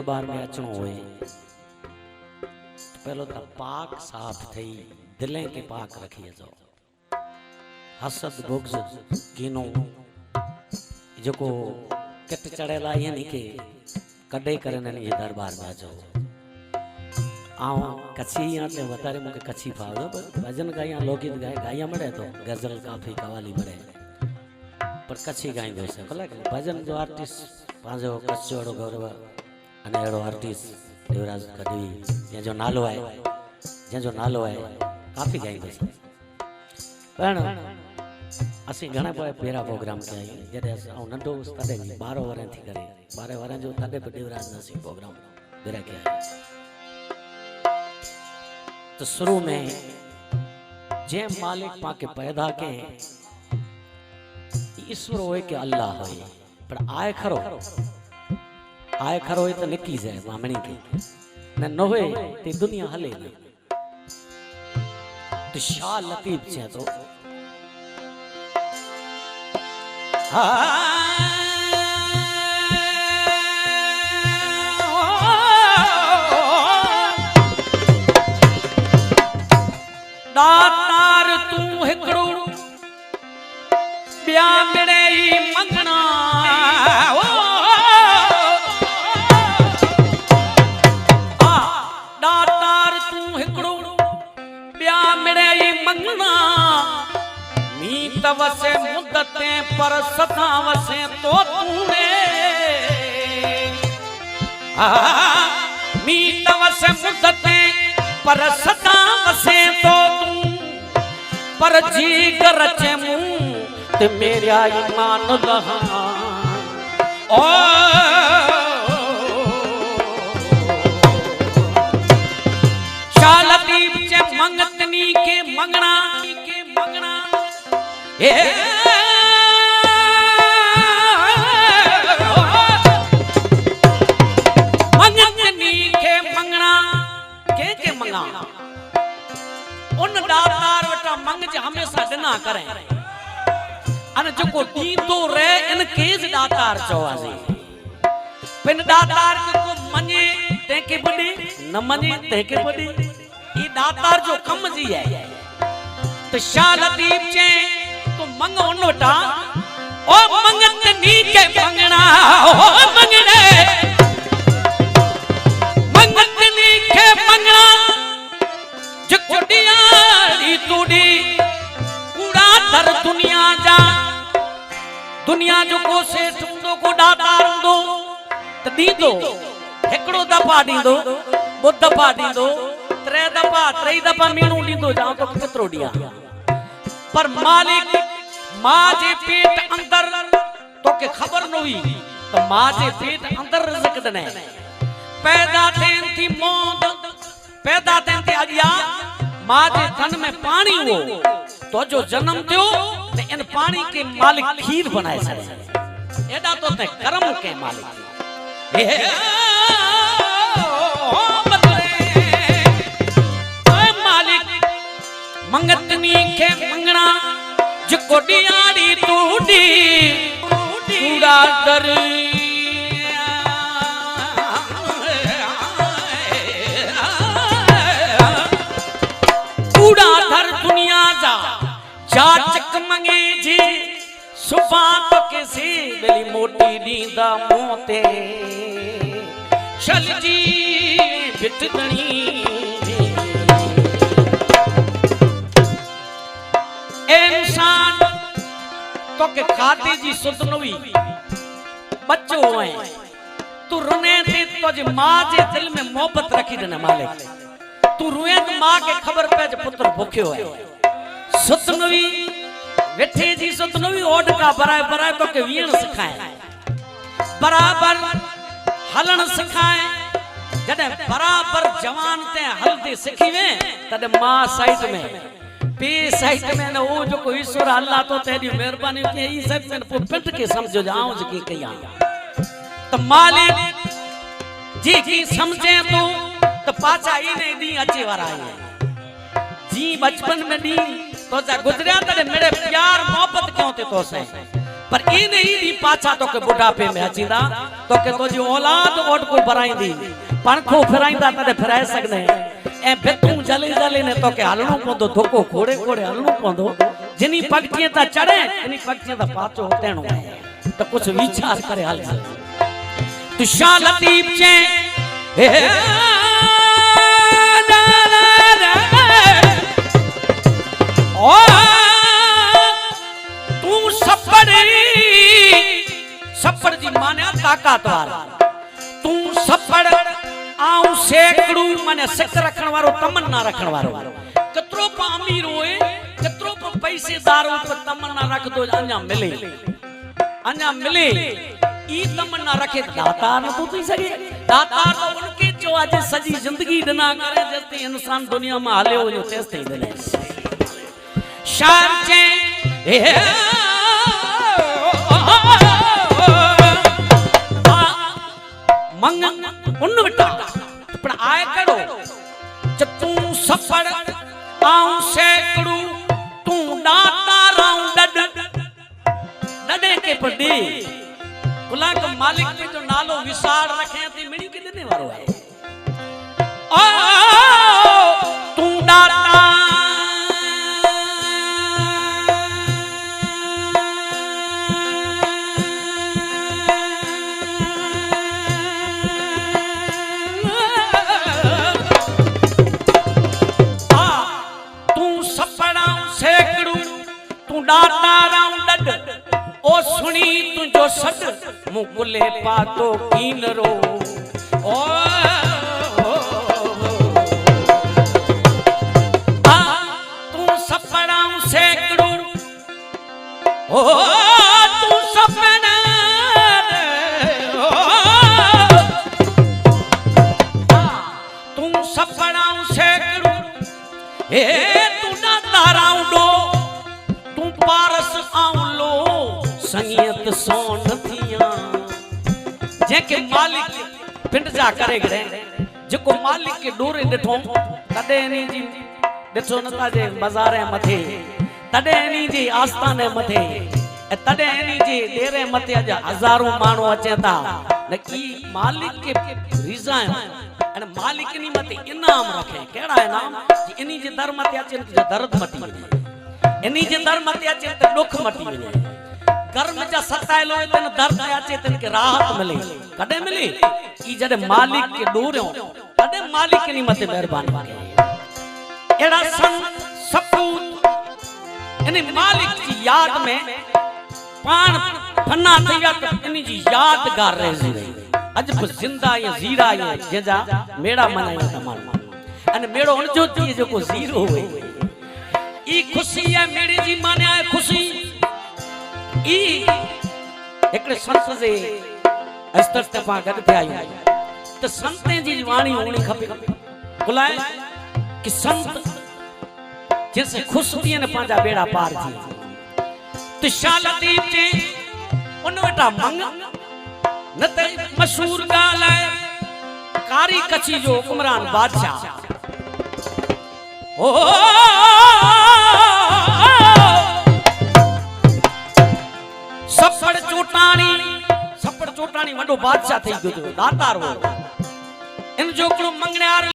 दरबार में अचणो होए पहलो तो पाक साफ थई दिलें के पाक रखिए जो हसद बुग्ज कीनो जो किट चढ़ेला ये नहीं के कॾे करे ने ये दरबार में अचो आऊं कच्छी आते वतारे मुके कच्छी फावो भजन गाया लोकगीत गाया मड़े तो गजल काफी कवाली मड़े पर कच्छी गाइंदो से भला भजन जो आर्टिस्ट पांजो कच्चोड़ो गौरव अने एड़ो आर्टिस्ट देवराज कदवी या जो नालो है काफी गाइंदो से पण असी घणा पेरा प्रोग्राम कया जडे अस नंढो तडे 12 वर थी करे 12 वर जो तडे पे देवराज नसी प्रोग्राम पेरा कया तो शुरू में जे मालिक पाके पैदा के ईश्वर होए के अल्लाह होए पर आए खरो होए तो निकली जाए मामणी के न होए ते दुनिया हले न तो शाह लतीफ छे तो दातार तू हिकड़ो ब्या मिले मंगना दातार तू हिकड़ो ब्या मिले मंगना मीत वसे मुद्दते पर सदा वसे तो तूने मीत वसे मुद्दते पर सदा वसे तो तू पर जी कर चे मुंह ते मेरा ईमान लहा ओ शाह लतीफ चे मंगतनी के मंगना ए मंगतनी के मंगना के मंगा उन दातार वटा मंग जे हमेशा दिना करे अन जो दींदो रहे इन केज दातार चवासी पिन दातार को मने ते के बड़ी न मने ते के बड़ी ई दातार जो कम जी है तो शाह लतीफ चे तो मंग उन वटा ओ मंगत नी के मंगना ओ मंगने मंगत नी के मंगना जो दियाड़ी तूड़ी कूड़ा दर दुनिया जा दुनिया जो को से तुमदो को दातार दो त दीदो एकड़ो दफा दीदो बो दफा दीदो त्रे दफा मीनू दीदो जाओ तो केतरो दिया पर मालिक मां जे पेट अंदर तो के खबर न हुई तो मां जे पेट अंदर रिज़्क दने पैदा थेन थी मौत पैदा थेन थी अगिया मां जे तन में पानी हो तो जो जन्म थियो ते इन पानी के मालिक खीर बनाए छे एडा तो ते कर्म के मालिक ए मालिक मंगतनी के मंगना जो कोडियाड़ी टूटी कूड़ा दर कूड़ा दर दुनिया जा चक मंगे जी सुबह तो किसी बेली मोटी दीदा मोते चल जी बिटदनी इंसान तो के खाते जी सुत नवी बच्चो है तू रोने थे तो जे मां जे दिल में मोहब्बत रखी देना मालिक तू रोए तो मां के खबर पे जे पुत्र भूख्यो है सुत नवी वेठे जी सुत नवी ओड का बराबर तो के वीण सिखाए बराबर हलन सिखाए जडे बराबर जवान ते हलदे सिखी वे तडे मां साइड में पे साइड में न ओ जो कोई ईश्वर अल्लाह तो तेरी मेहरबानी के ई सब में पिट के समझो जाऊं जी कया तो मालिक जी की समझे तो पाचा ई नहीं दी अचे वाला है जी बचपन में दी तो जा गुजरिया तड़े मेरे प्यार मोहब्बत क्यों थे तो से पर इन ही पाछा तो के बुढ़ापे में अचींदा तो के तो जी औलाद ओट को भराईंदी पंखो फिराईंदा तने फिराए सकने ए बेतू जले जले ने तो के हलणो पवंदो धोको घोड़े घोड़े हलणो पवंदो जिनी पगटिए ता चढ़े इनी पगटिए ता पाछो तेणो तो कुछ विचार करे हाल तू शाह लतीफ चे ओ तू सपड़ जी माने ताकतवार तू सपड़ आऊं सेकड़ू माने सिक रखण वारो तमन्ना रखण वारो कतरो पा अमीर होए कतरो पा पैसेदार हो तो तमन्ना रख दो अन्या मिले ई तमन्ना रखे दातार न तो थी सके दातार तो उनके जो आज सजी जिंदगी दिना करे जते इंसान दुनिया में हाले हो जो तेस्ते दिले शान चे मंग उन बेटा पण आए करो तू सफड़ आऊं सेकड़ू तू दाता राऊं डडे के पड़ी गुलाम के मालिक ने जो नालो विसार रखे थी मिणी के देने वालो है ओ तू दाता ओ सुनी तुझो सड मुकुले पातो कीन रो ओ तू सपड़ाऊं सेकड़ू ओ तू सपना तू सपड़ाऊं सेकड़ू ए तू ना ताराऊं डो तू पारस आऊं लो संगीत सोन थिया जेके मालिक पिंड जा करे गरे जेको मालिक के डोरे डिठो तडे नी जी डिठो नता जे बाजारे मथे तडे नी जी आस्थाने मथे तडे नी जी डेरे मथे अज हजारों मानो अचेता न की मालिक के रिजा अन मालिक नी मथे इनाम रखे केड़ा इनाम इनी जे दर मथे अचन जो दर्द मटी इनी जे दर मथे अचन त दुख मटी वने कर्म जा सतायलो तन दर्द आचे तन के राहत मिले कदे मिली ई जदे मालिक के डोरयो कदे मालिक नी मते मेहरबानी करे एड़ा सन सपूत इने मालिक की याद में पान फन्ना थया तो इनी जी यादगार रह जी अज जिंदा या जीरा या जेजा मेड़ा मनाया तमाम अने मेड़ो उन जो थी जो को जीरो होए ई खुशी है मेरे जी माने आए खुशी ई एकड़े संत जे अस्तर तफा गड थे आयो तो संते जी वाणी होनी खपे बुलाए कि संत जैसे खुश थी ने पांजा बेड़ा पार थी तो शाह लतीफ जे उन बेटा मंग न ते मशहूर गाल है कारी कची जो हुक्मरान बादशाह ओ सपड़ चोटाणी वडो बादशाह थई गयो दातार हो इन जो मंगण्यार